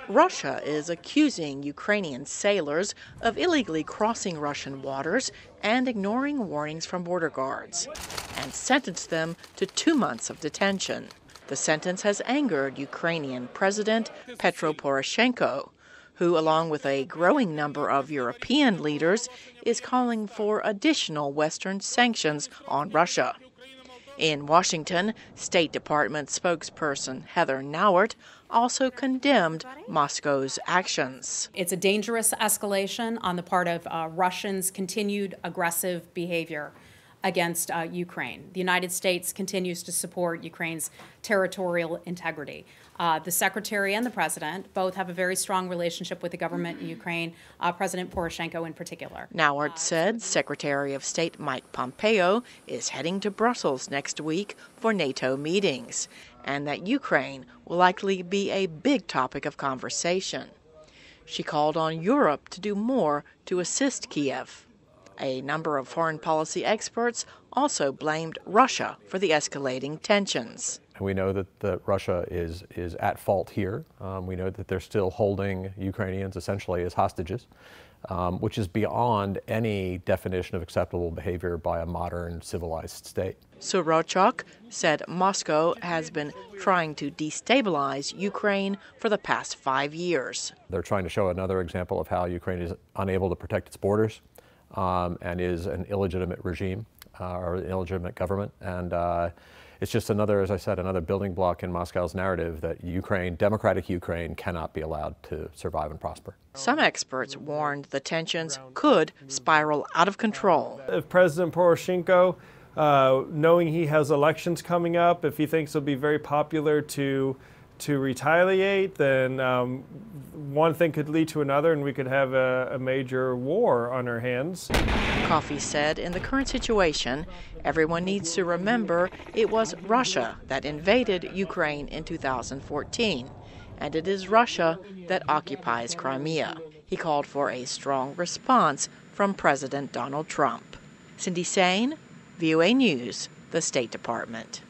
Russia is accusing Ukrainian sailors of illegally crossing Russian waters and ignoring warnings from border guards, and sentenced them to 2 months of detention. The sentence has angered Ukrainian President Petro Poroshenko, who, along with a growing number of European leaders, is calling for additional Western sanctions on Russia. In Washington, State Department spokesperson Heather Nauert also condemned Moscow's actions. It's a dangerous escalation on the part of Russians' continued aggressive behavior against Ukraine. The United States continues to support Ukraine's territorial integrity. The Secretary and the President both have a very strong relationship with the government in Ukraine, President Poroshenko in particular. Nauert said Secretary of State Mike Pompeo is heading to Brussels next week for NATO meetings, and that Ukraine will likely be a big topic of conversation. She called on Europe to do more to assist Kiev. A number of foreign policy experts also blamed Russia for the escalating tensions. We know that Russia is at fault here. We know that they're still holding Ukrainians essentially as hostages, which is beyond any definition of acceptable behavior by a modern civilized state. Sorochok said Moscow has been trying to destabilize Ukraine for the past 5 years. They're trying to show another example of how Ukraine is unable to protect its borders and is an illegitimate regime or an illegitimate government. And it's just another, as I said, another building block in Moscow's narrative that Ukraine, democratic Ukraine, cannot be allowed to survive and prosper. Some experts warned the tensions could spiral out of control. If President Poroshenko, knowing he has elections coming up, if he thinks it'll be very popular to retaliate, then one thing could lead to another, and we could have a major war on our hands. Coffey said in the current situation, everyone needs to remember it was Russia that invaded Ukraine in 2014, and it is Russia that occupies Crimea. He called for a strong response from President Donald Trump. Cindy Saine, VOA News, the State Department.